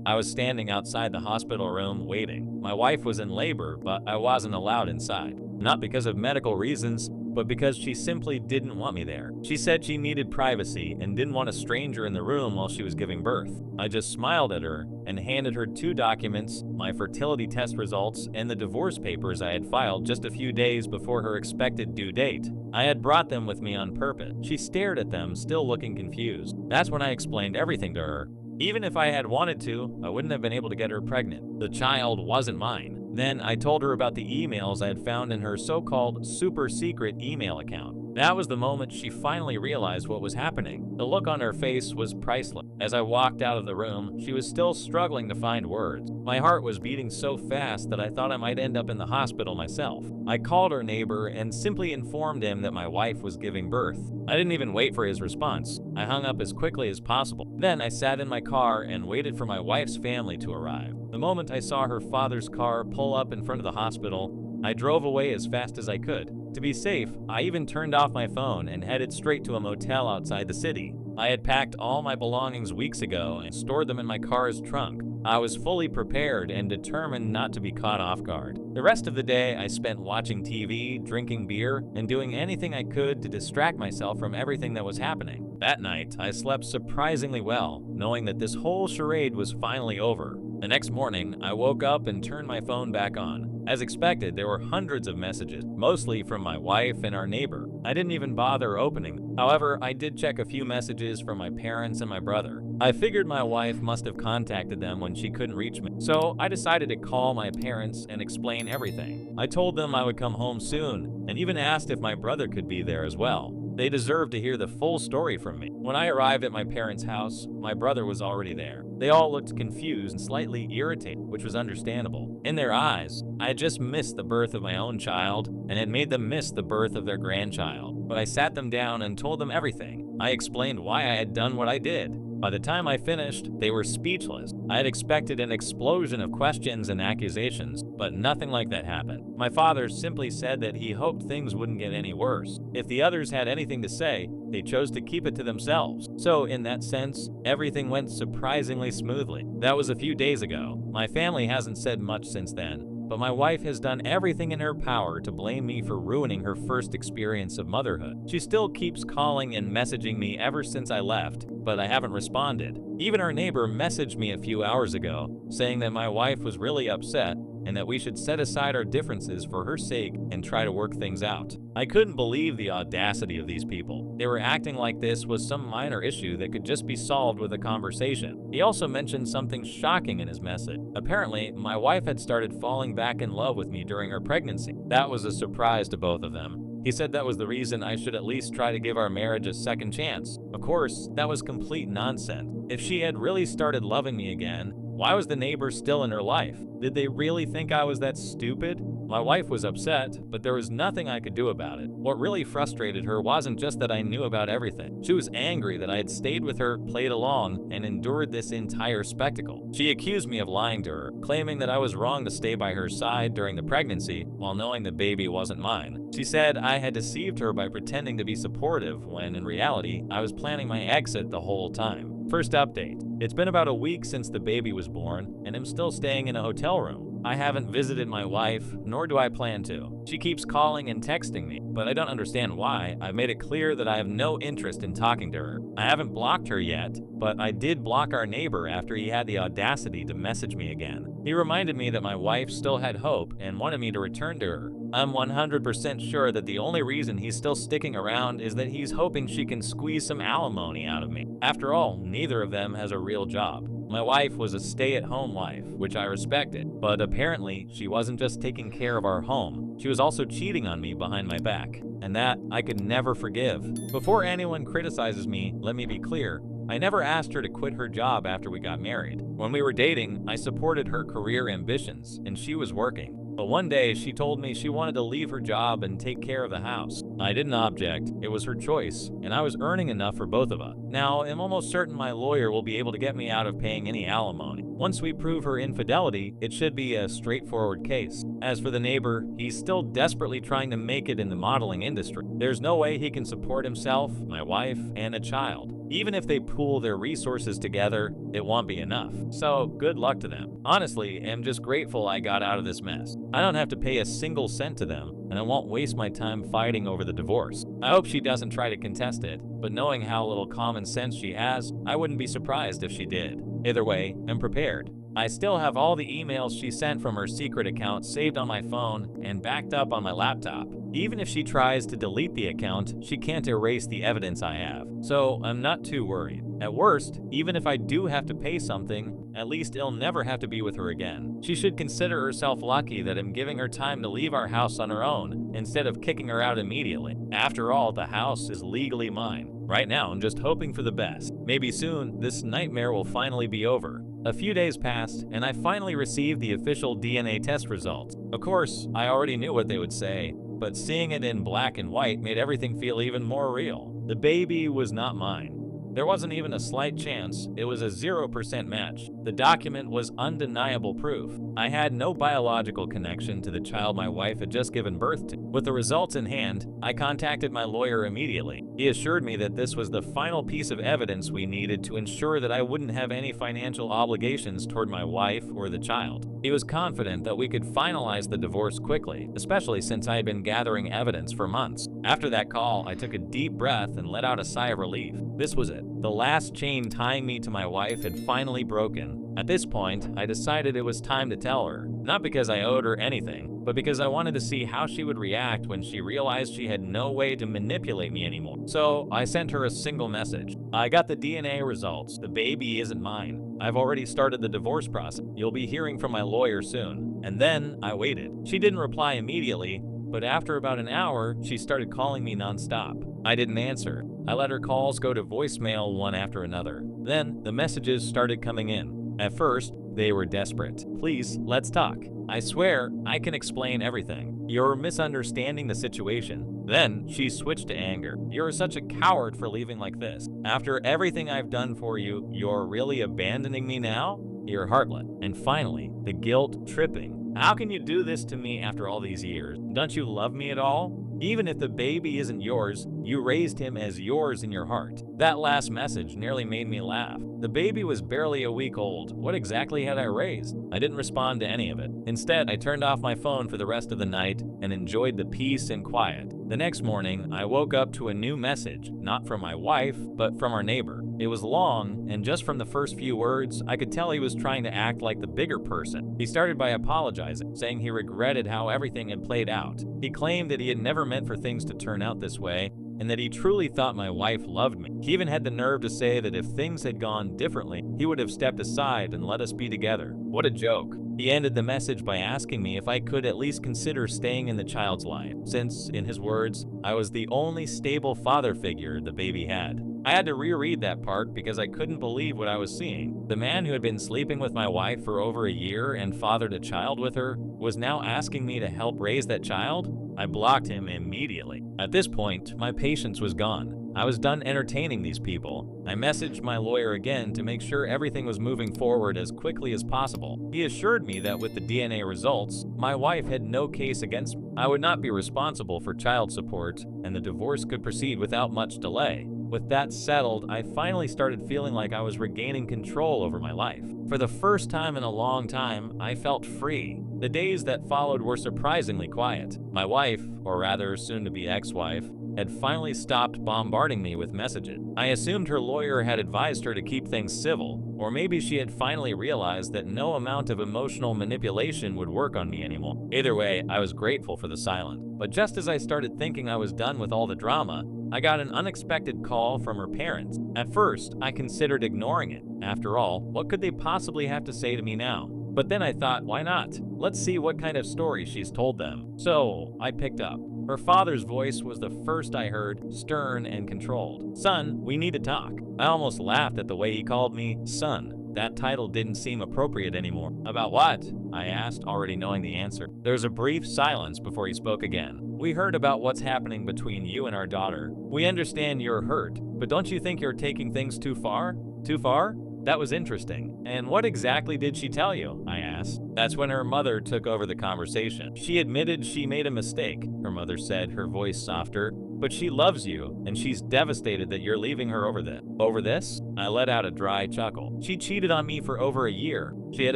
I was standing outside the hospital room waiting. My wife was in labor, but I wasn't allowed inside. Not because of medical reasons, but because she simply didn't want me there. She said she needed privacy and didn't want a stranger in the room while she was giving birth. I just smiled at her and handed her 2 documents, my fertility test results, and the divorce papers I had filed just a few days before her expected due date. I had brought them with me on purpose. She stared at them, still looking confused. That's when I explained everything to her. Even if I had wanted to, I wouldn't have been able to get her pregnant. The child wasn't mine. Then I told her about the emails I had found in her so-called super secret email account. That was the moment she finally realized what was happening. The look on her face was priceless. As I walked out of the room, she was still struggling to find words. My heart was beating so fast that I thought I might end up in the hospital myself. I called her neighbor and simply informed him that my wife was giving birth. I didn't even wait for his response. I hung up as quickly as possible. Then I sat in my car and waited for my wife's family to arrive. The moment I saw her father's car pull up in front of the hospital, I drove away as fast as I could. To be safe, I even turned off my phone and headed straight to a motel outside the city. I had packed all my belongings weeks ago and stored them in my car's trunk. I was fully prepared and determined not to be caught off guard. The rest of the day I spent watching TV, drinking beer, and doing anything I could to distract myself from everything that was happening. That night, I slept surprisingly well, knowing that this whole charade was finally over. The next morning, I woke up and turned my phone back on. As expected, there were hundreds of messages, mostly from my wife and our neighbor. I didn't even bother opening them. However, I did check a few messages from my parents and my brother. I figured my wife must have contacted them when she couldn't reach me, so I decided to call my parents and explain everything. I told them I would come home soon, and even asked if my brother could be there as well. They deserved to hear the full story from me. When I arrived at my parents' house, my brother was already there. They all looked confused and slightly irritated, which was understandable. In their eyes, I had just missed the birth of my own child and had made them miss the birth of their grandchild. But I sat them down and told them everything. I explained why I had done what I did. By the time I finished, they were speechless. I had expected an explosion of questions and accusations, but nothing like that happened. My father simply said that he hoped things wouldn't get any worse. If the others had anything to say, they chose to keep it to themselves. So in that sense, everything went surprisingly smoothly. That was a few days ago. My family hasn't said much since then, but my wife has done everything in her power to blame me for ruining her first experience of motherhood. She still keeps calling and messaging me ever since I left, but I haven't responded. Even our neighbor messaged me a few hours ago, saying that my wife was really upset and that we should set aside our differences for her sake and try to work things out. I couldn't believe the audacity of these people. They were acting like this was some minor issue that could just be solved with a conversation. He also mentioned something shocking in his message. Apparently, my wife had started falling back in love with me during her pregnancy. That was a surprise to both of them. He said that was the reason I should at least try to give our marriage a second chance. Of course, that was complete nonsense. If she had really started loving me again, why was the neighbor still in her life? Did they really think I was that stupid? My wife was upset, but there was nothing I could do about it. What really frustrated her wasn't just that I knew about everything. She was angry that I had stayed with her, played along, and endured this entire spectacle. She accused me of lying to her, claiming that I was wrong to stay by her side during the pregnancy while knowing the baby wasn't mine. She said I had deceived her by pretending to be supportive when in reality, I was planning my exit the whole time. First update. It's been about a week since the baby was born, and I'm still staying in a hotel room. I haven't visited my wife, nor do I plan to. She keeps calling and texting me, but I don't understand why. I've made it clear that I have no interest in talking to her. I haven't blocked her yet, but I did block our neighbor after he had the audacity to message me again. He reminded me that my wife still had hope and wanted me to return to her. I'm 100% sure that the only reason he's still sticking around is that he's hoping she can squeeze some alimony out of me. After all, neither of them has a real job. My wife was a stay-at-home wife, which I respected, but apparently she wasn't just taking care of our home, she was also cheating on me behind my back, and that I could never forgive. Before anyone criticizes me, let me be clear. I never asked her to quit her job after we got married. When we were dating, I supported her career ambitions, and she was working. But one day, she told me she wanted to leave her job and take care of the house. I didn't object. It was her choice, and I was earning enough for both of us. Now, I'm almost certain my lawyer will be able to get me out of paying any alimony. Once we prove her infidelity, it should be a straightforward case. As for the neighbor, he's still desperately trying to make it in the modeling industry. There's no way he can support himself, my wife, and a child. Even if they pool their resources together, it won't be enough. So good luck to them. Honestly, I'm just grateful I got out of this mess. I don't have to pay a single cent to them, and I won't waste my time fighting over the divorce. I hope she doesn't try to contest it, but knowing how little common sense she has, I wouldn't be surprised if she did. Either way, I'm prepared. I still have all the emails she sent from her secret account saved on my phone and backed up on my laptop. Even if she tries to delete the account, she can't erase the evidence I have. So I'm not too worried. At worst, even if I do have to pay something, at least I'll never have to be with her again. She should consider herself lucky that I'm giving her time to leave our house on her own instead of kicking her out immediately. After all, the house is legally mine. Right now, I'm just hoping for the best. Maybe soon, this nightmare will finally be over. A few days passed, and I finally received the official DNA test results. Of course, I already knew what they would say, but seeing it in black and white made everything feel even more real. The baby was not mine. There wasn't even a slight chance. It was a 0% match. The document was undeniable proof. I had no biological connection to the child my wife had just given birth to. With the results in hand, I contacted my lawyer immediately. He assured me that this was the final piece of evidence we needed to ensure that I wouldn't have any financial obligations toward my wife or the child. He was confident that we could finalize the divorce quickly, especially since I had been gathering evidence for months. After that call, I took a deep breath and let out a sigh of relief. This was it. The last chain tying me to my wife had finally broken. At this point, I decided it was time to tell her. Not because I owed her anything, but because I wanted to see how she would react when she realized she had no way to manipulate me anymore. So I sent her a single message. I got the DNA results. The baby isn't mine. I've already started the divorce process. You'll be hearing from my lawyer soon. And then I waited. She didn't reply immediately, but after about an hour, she started calling me nonstop. I didn't answer. I let her calls go to voicemail one after another. Then the messages started coming in. At first, they were desperate. Please, let's talk. I swear, I can explain everything. You're misunderstanding the situation. Then she switched to anger. You're such a coward for leaving like this. After everything I've done for you, you're really abandoning me now? You're heartless. And finally, the guilt tripping. How can you do this to me after all these years? Don't you love me at all? Even if the baby isn't yours, you raised him as yours in your heart. That last message nearly made me laugh. The baby was barely a week old. What exactly had I raised? I didn't respond to any of it. Instead, I turned off my phone for the rest of the night and enjoyed the peace and quiet. The next morning, I woke up to a new message, not from my wife, but from our neighbor. It was long, and just from the first few words, I could tell he was trying to act like the bigger person. He started by apologizing, saying he regretted how everything had played out. He claimed that he had never meant for things to turn out this way, and that he truly thought my wife loved me. He even had the nerve to say that if things had gone differently, he would have stepped aside and let us be together. What a joke. He ended the message by asking me if I could at least consider staying in the child's life, since, in his words, I was the only stable father figure the baby had. I had to reread that part because I couldn't believe what I was seeing. The man who had been sleeping with my wife for over a year and fathered a child with her was now asking me to help raise that child? I blocked him immediately. At this point, my patience was gone. I was done entertaining these people. I messaged my lawyer again to make sure everything was moving forward as quickly as possible. He assured me that with the DNA results, my wife had no case against me. I would not be responsible for child support, and the divorce could proceed without much delay. With that settled, I finally started feeling like I was regaining control over my life. For the first time in a long time, I felt free. The days that followed were surprisingly quiet. My wife, or rather soon-to-be ex-wife, had finally stopped bombarding me with messages. I assumed her lawyer had advised her to keep things civil, or maybe she had finally realized that no amount of emotional manipulation would work on me anymore. Either way, I was grateful for the silence. But just as I started thinking I was done with all the drama, I got an unexpected call from her parents. At first, I considered ignoring it. After all, what could they possibly have to say to me now? But then I thought, why not? Let's see what kind of story she's told them. So, I picked up. Her father's voice was the first I heard, stern and controlled. Son, we need to talk. I almost laughed at the way he called me son. That title didn't seem appropriate anymore. About what? I asked, already knowing the answer. There was a brief silence before he spoke again. We heard about what's happening between you and our daughter. We understand you're hurt, but don't you think you're taking things too far? Too far? That was interesting. And what exactly did she tell you? I asked. That's when her mother took over the conversation. She admitted she made a mistake, her mother said, her voice softer. but she loves you, and she's devastated that you're leaving her over this. Over this? I let out a dry chuckle. She cheated on me for over a year. She had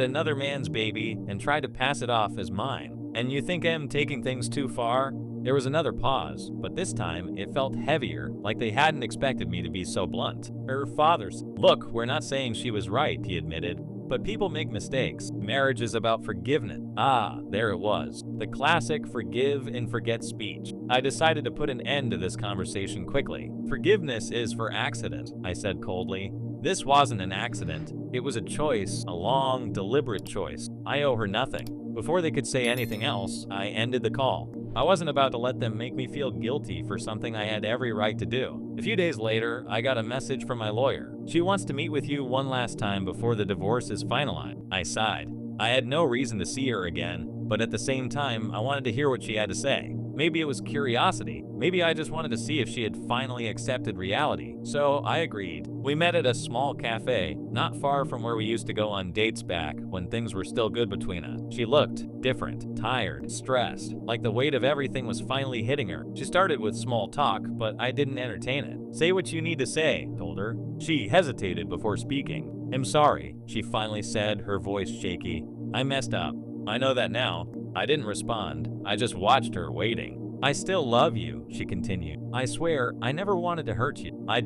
another man's baby and tried to pass it off as mine. And you think I'm taking things too far? There was another pause, but this time it felt heavier, like they hadn't expected me to be so blunt. Her father's. Look, we're not saying she was right, he admitted. But people make mistakes. Marriage is about forgiveness. Ah, there it was. The classic forgive and forget speech. I decided to put an end to this conversation quickly. Forgiveness is for accident, I said coldly. This wasn't an accident. It was a choice, a long, deliberate choice. I owe her nothing. Before they could say anything else, I ended the call. I wasn't about to let them make me feel guilty for something I had every right to do. A few days later, I got a message from my lawyer. She wants to meet with you one last time before the divorce is finalized. I sighed. I had no reason to see her again, but at the same time, I wanted to hear what she had to say. Maybe it was curiosity. Maybe I just wanted to see if she had finally accepted reality. So I agreed. We met at a small cafe, not far from where we used to go on dates back when things were still good between us. She looked different, tired, stressed, like the weight of everything was finally hitting her. She started with small talk, but I didn't entertain it. Say what you need to say, I told her. She hesitated before speaking. I'm sorry, she finally said, her voice shaky. I messed up. I know that now. I didn't respond. I just watched her, waiting. I still love you, she continued. I swear, I never wanted to hurt you. I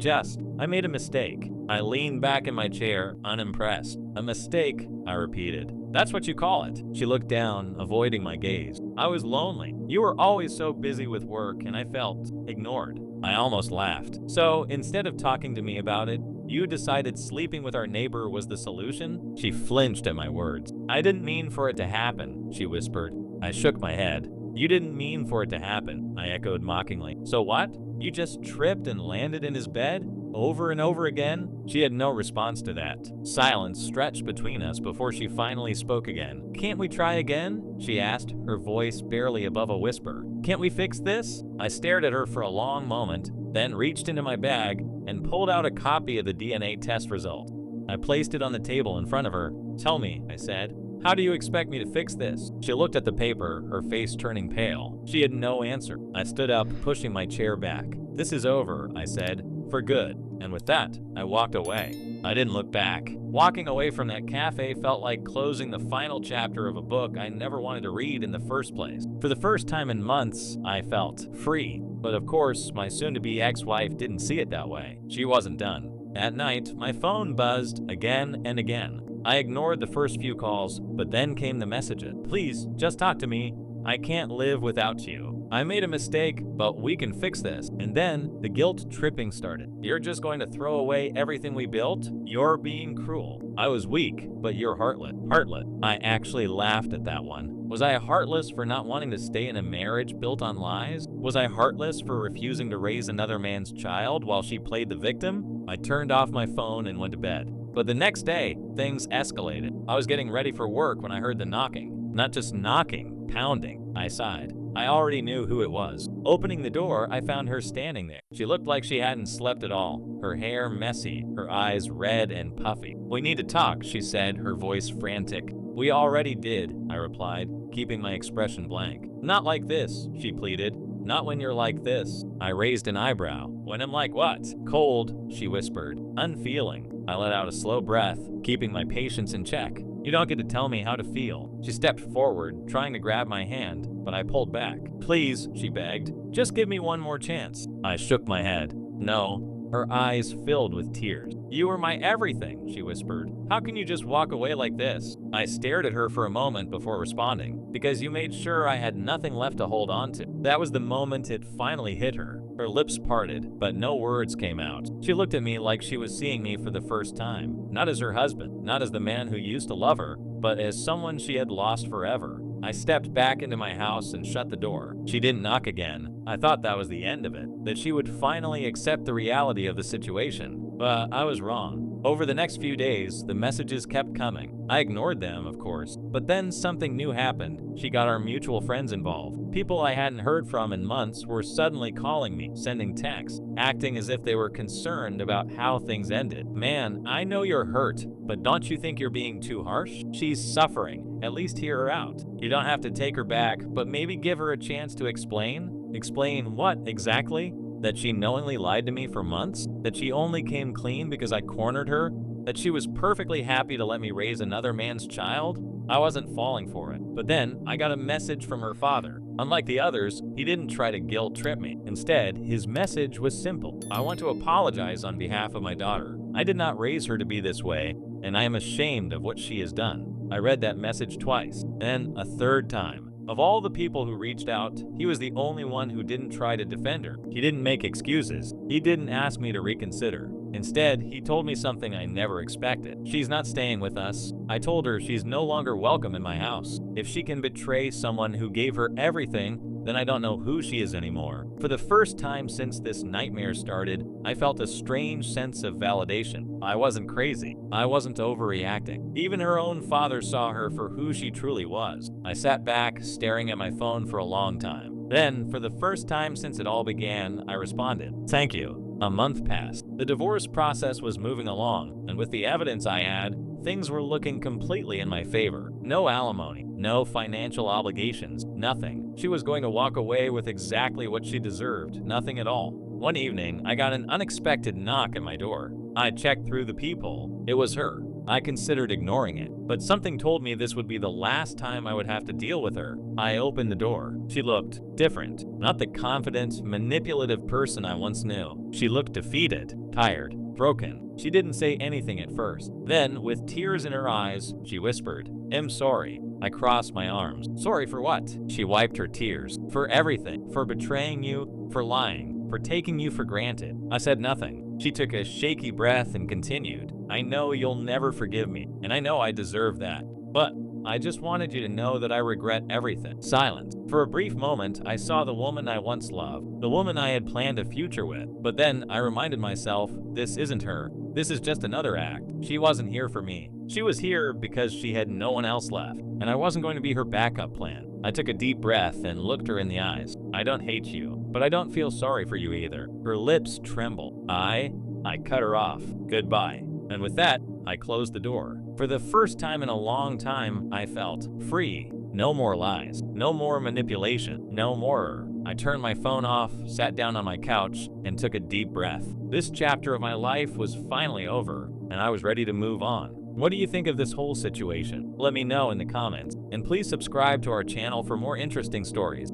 made a mistake. I leaned back in my chair, unimpressed. A mistake, I repeated. That's what you call it. She looked down, avoiding my gaze. I was lonely. You were always so busy with work, and I felt ignored. I almost laughed. So, instead of talking to me about it, you decided sleeping with our neighbor was the solution? She flinched at my words. I didn't mean for it to happen, she whispered. I shook my head. You didn't mean for it to happen, I echoed mockingly. So what? You just tripped and landed in his bed? Over and over again? She had no response to that. Silence stretched between us before she finally spoke again. Can't we try again? She asked, her voice barely above a whisper. Can't we fix this? I stared at her for a long moment, then reached into my bag and pulled out a copy of the DNA test result. I placed it on the table in front of her. Tell me, I said. How do you expect me to fix this? She looked at the paper, her face turning pale. She had no answer. I stood up, pushing my chair back. This is over, I said, for good. And with that, I walked away. I didn't look back. Walking away from that cafe felt like closing the final chapter of a book I never wanted to read in the first place. For the first time in months, I felt free. But of course, my soon-to-be ex-wife didn't see it that way. She wasn't done. At night, my phone buzzed again and again. I ignored the first few calls, but then came the messages. Please, just talk to me. I can't live without you. I made a mistake, but we can fix this. And then the guilt tripping started. You're just going to throw away everything we built? You're being cruel. I was weak, but you're heartless. Heartless. I actually laughed at that one. Was I heartless for not wanting to stay in a marriage built on lies? Was I heartless for refusing to raise another man's child while she played the victim? I turned off my phone and went to bed. But the next day, things escalated. I was getting ready for work when I heard the knocking. Not just knocking, pounding. I sighed. I already knew who it was. Opening the door, I found her standing there. She looked like she hadn't slept at all. Her hair messy, her eyes red and puffy. We need to talk, she said, her voice frantic. We already did, I replied, keeping my expression blank. Not like this, she pleaded. Not when you're like this. I raised an eyebrow. When I'm like what? Cold, she whispered. Unfeeling. I let out a slow breath, keeping my patience in check. You don't get to tell me how to feel. She stepped forward, trying to grab my hand, but I pulled back. Please, she begged. Just give me one more chance. I shook my head. No. Her eyes filled with tears. You were my everything, she whispered. How can you just walk away like this? I stared at her for a moment before responding, because you made sure I had nothing left to hold on to. That was the moment it finally hit her. Her lips parted, but no words came out. She looked at me like she was seeing me for the first time. Not as her husband, not as the man who used to love her, but as someone she had lost forever. I stepped back into my house and shut the door. She didn't knock again. I thought that was the end of it, that she would finally accept the reality of the situation. But I was wrong. Over the next few days, the messages kept coming. I ignored them, of course. But then something new happened. She got our mutual friends involved. People I hadn't heard from in months were suddenly calling me, sending texts, acting as if they were concerned about how things ended. Man, I know you're hurt, but don't you think you're being too harsh? She's suffering. At least hear her out. You don't have to take her back, but maybe give her a chance to explain. Explain what exactly? That she knowingly lied to me for months? That she only came clean because I cornered her? That she was perfectly happy to let me raise another man's child? I wasn't falling for it. But then I got a message from her father. Unlike the others, he didn't try to guilt trip me. Instead, his message was simple. I want to apologize on behalf of my daughter. I did not raise her to be this way, and I am ashamed of what she has done. I read that message twice, then a third time. Of all the people who reached out, he was the only one who didn't try to defend her. He didn't make excuses. He didn't ask me to reconsider. Instead, he told me something I never expected. She's not staying with us. I told her she's no longer welcome in my house. If she can betray someone who gave her everything, then I don't know who she is anymore. For the first time since this nightmare started, I felt a strange sense of validation. I wasn't crazy. I wasn't overreacting. Even her own father saw her for who she truly was. I sat back, staring at my phone for a long time. Then, for the first time since it all began, I responded, "Thank you." A month passed. The divorce process was moving along, and with the evidence I had, things were looking completely in my favor. No alimony, no financial obligations, nothing. She was going to walk away with exactly what she deserved, nothing at all. One evening, I got an unexpected knock at my door. I checked through the peephole. It was her. I considered ignoring it, but something told me this would be the last time I would have to deal with her. I opened the door. She looked different, not the confident, manipulative person I once knew. She looked defeated, tired, broken. She didn't say anything at first. Then, with tears in her eyes, she whispered, "I'm sorry." I crossed my arms. "Sorry for what?" She wiped her tears. "For everything. For betraying you, for lying, for taking you for granted." I said nothing. She took a shaky breath and continued, "I know you'll never forgive me, and I know I deserve that. But I just wanted you to know that I regret everything." Silence. For a brief moment, I saw the woman I once loved, the woman I had planned a future with. But then I reminded myself, this isn't her. This is just another act. She wasn't here for me. She was here because she had no one else left, and I wasn't going to be her backup plan. I took a deep breath and looked her in the eyes. "I don't hate you, but I don't feel sorry for you either." Her lips trembled. I cut her off. "Goodbye." And with that, I closed the door. For the first time in a long time, I felt free. No more lies. No more manipulation. No more. I turned my phone off, sat down on my couch, and took a deep breath. This chapter of my life was finally over, and I was ready to move on. What do you think of this whole situation? Let me know in the comments, and please subscribe to our channel for more interesting stories.